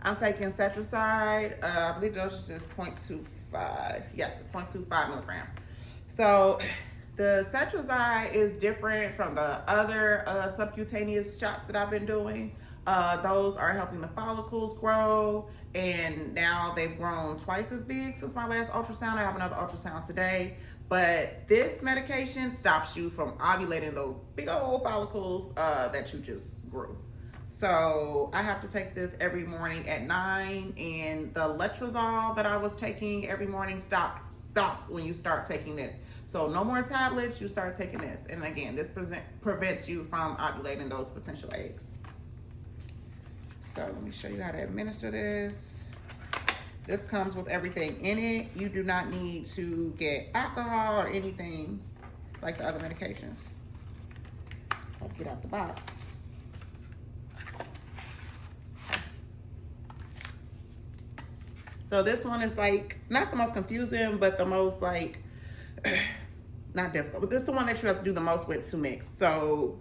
I'm taking Cetroside. I believe the dosage is 0.25. Yes, it's 0.25 milligrams. So the Cetroside is different from the other subcutaneous shots that I've been doing. Those are helping the follicles grow, and now they've grown twice as big since my last ultrasound. I have another ultrasound today. But this medication stops you from ovulating those big old follicles that you just grew. So I have to take this every morning at 9, and the letrozole that I was taking every morning stops when you start taking this. So no more tablets, you start taking this. And again, this prevents you from ovulating those potential eggs. So let me show you how to administer this. This comes with everything in it. You do not need to get alcohol or anything like the other medications. I'll get out the box. So this one is like, not the most confusing, but the most like, not difficult. But this is the one that you have to do the most with to mix. So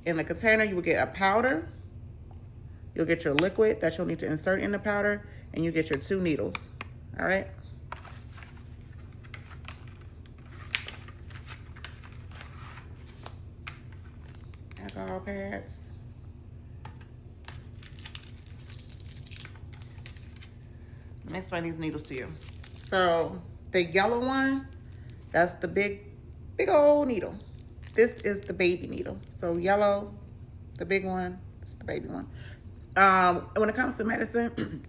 in the container, you will get a powder. You'll get your liquid that you'll need to insert in the powder, and you get your 2 needles, all right? Alcohol pads. Let me explain these needles to you. So the yellow one, that's the big old needle. This is the baby needle. So yellow, the big one, this is the baby one. When it comes to medicine,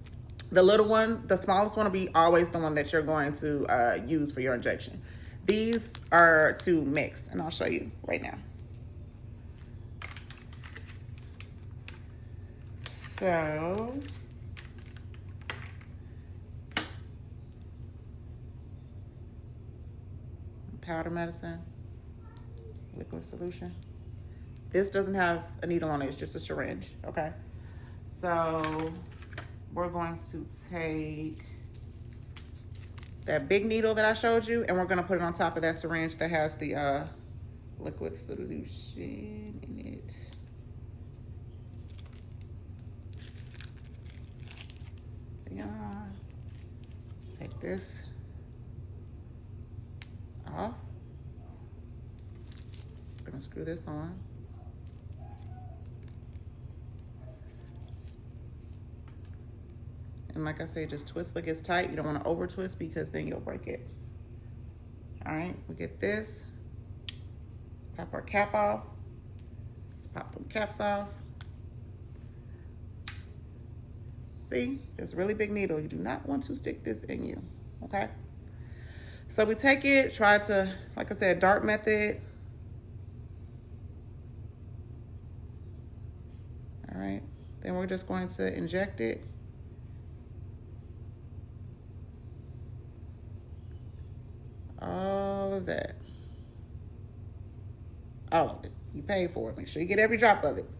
the little one, the smallest one will be always the one that you're going to use for your injection. These are to mix, and I'll show you right now. So powder medicine, liquid solution. This doesn't have a needle on it, it's just a syringe, okay? So we're going to take that big needle that I showed you, and we're gonna put it on top of that syringe that has the liquid solution in it. Yeah. Take this off. I'm gonna screw this on. And like I say, just twist like it's tight. You don't want to over twist because then you'll break it. All right, we get this. Pop our cap off. Let's pop them caps off. See, it's a really big needle. You do not want to stick this in you, okay? So we take it, try to, like I said, dart method. All right, then we're just going to inject it. All of that. All of it. You pay for it. Make sure you get every drop of it.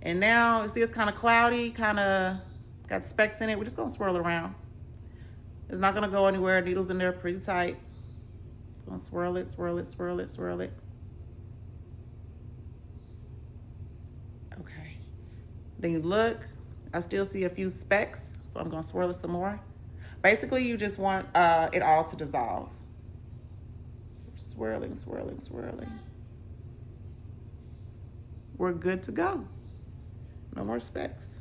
And now, you see it's kind of cloudy, kind of got specks in it. We're just going to swirl around. It's not going to go anywhere. Needles in there pretty tight. Going to swirl it, swirl it, swirl it, swirl it. Okay. Then you look. I still see a few specks, so I'm going to swirl it some more. Basically, you just want it all to dissolve. Swirling, swirling, swirling. We're good to go. No more specks.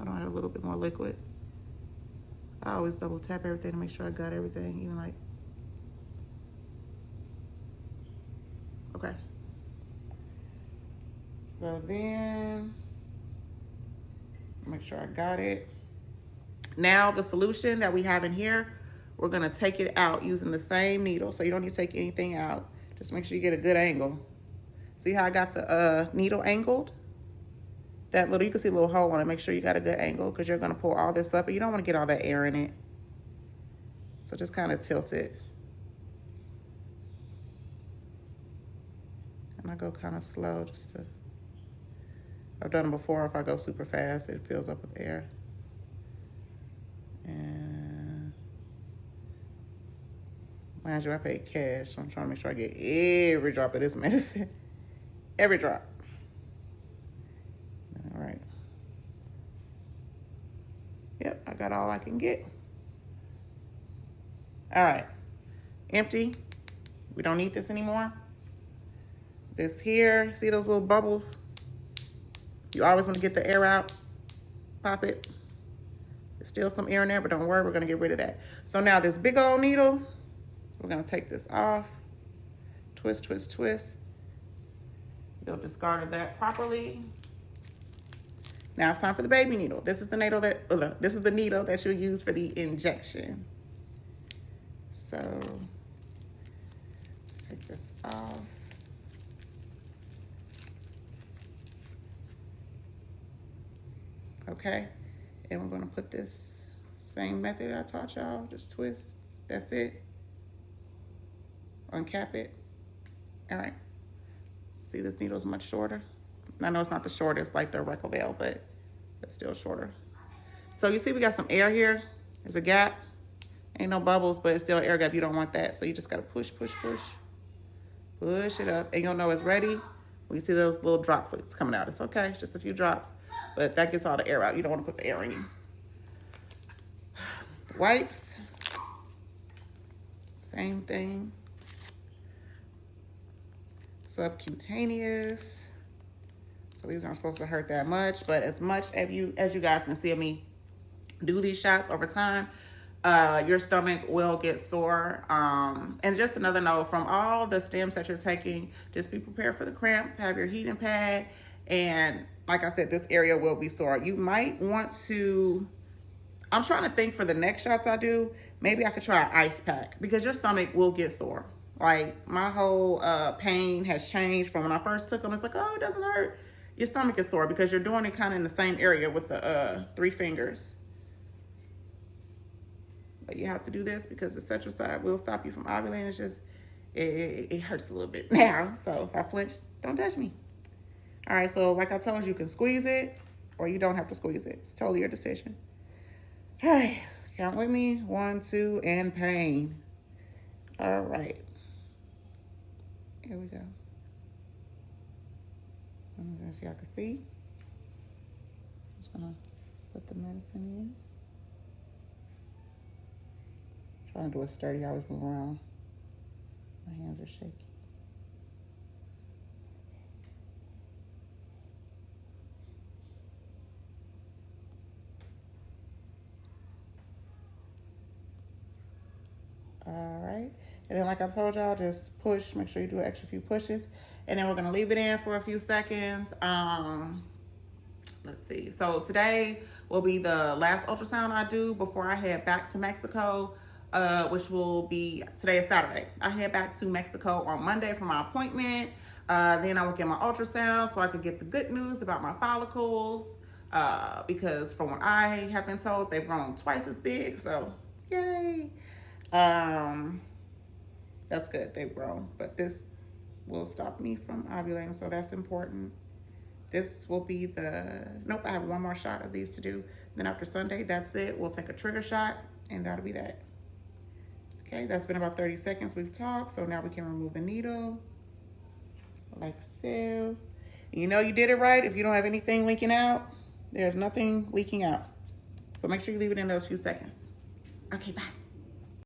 I don't have a little bit more liquid. I always double tap everything to make sure I got everything, even like, okay. So then, make sure I got it. Now the solution that we have in here, we're gonna take it out using the same needle. So you don't need to take anything out. Just make sure you get a good angle. See how I got the needle angled? That little, you can see a little hole on it. Make sure you got a good angle because you're gonna pull all this up, and you don't wanna get all that air in it. So just kind of tilt it. And I go kind of slow just to, I've done it before. If I go super fast, it fills up with air. And mind you, I paid cash, so I'm trying to make sure I get every drop of this medicine. Every drop. All right. Yep, I got all I can get. All right, empty. We don't need this anymore. This here, see those little bubbles? You always want to get the air out. Pop it. There's still some air in there, but don't worry, we're gonna get rid of that. So now this big old needle, we're gonna take this off. Twist, twist, twist. You'll discard that properly. Now it's time for the baby needle. This is the needle that you'll use for the injection. So let's take this off. Okay, and we're gonna put this same method I taught y'all, just twist, that's it. Uncap it, all right. See, this needle is much shorter. I know it's not the shortest like the Recalvel, but it's still shorter. So you see we got some air here. There's a gap. Ain't no bubbles, but it's still an air gap. You don't want that. So you just gotta push, push, push. Push it up, and you'll know it's ready when you see those little droplets coming out. It's okay, it's just a few drops, but that gets all the air out. You don't wanna put the air in you. The wipes, same thing. Subcutaneous. So these aren't supposed to hurt that much, but as much as you guys can see me do these shots over time, your stomach will get sore. And just another note, from all the stems that you're taking, just be prepared for the cramps, have your heating pad, and like I said, this area will be sore. You might want to, I'm trying to think for the next shots I do, maybe I could try an ice pack because your stomach will get sore. Like my whole pain has changed from when I first took them. It's like, oh, it doesn't hurt. Your stomach is sore because you're doing it kind of in the same area with the 3 fingers. But you have to do this because the Cetricide will stop you from ovulating. It's just, it hurts a little bit now. So if I flinch, don't touch me. All right, so like I told you, you can squeeze it or you don't have to squeeze it. It's totally your decision. All right, count with me. 1, 2, and pain. All right. Here we go. As y'all can see, I'm just gonna put the medicine in. Trying to do it sturdy, I always move around. My hands are shaky. All right, and then like I told y'all, just push, make sure you do an extra few pushes, and then we're gonna leave it in for a few seconds. Let's see, so today will be the last ultrasound I do before I head back to Mexico, which will be, today is Saturday. I head back to Mexico on Monday for my appointment. Then I will get my ultrasound so I could get the good news about my follicles, because from what I have been told, they've grown twice as big, so yay. That's good, they've grown, but this will stop me from ovulating, so that's important. This will be nope, I have one more shot of these to do. Then after Sunday, that's it. We'll take a trigger shot and that'll be that. Okay, that's been about 30 seconds we've talked, so now we can remove the needle, like so. You know you did it right if you don't have anything leaking out. There's nothing leaking out. So make sure you leave it in those few seconds. Okay, bye.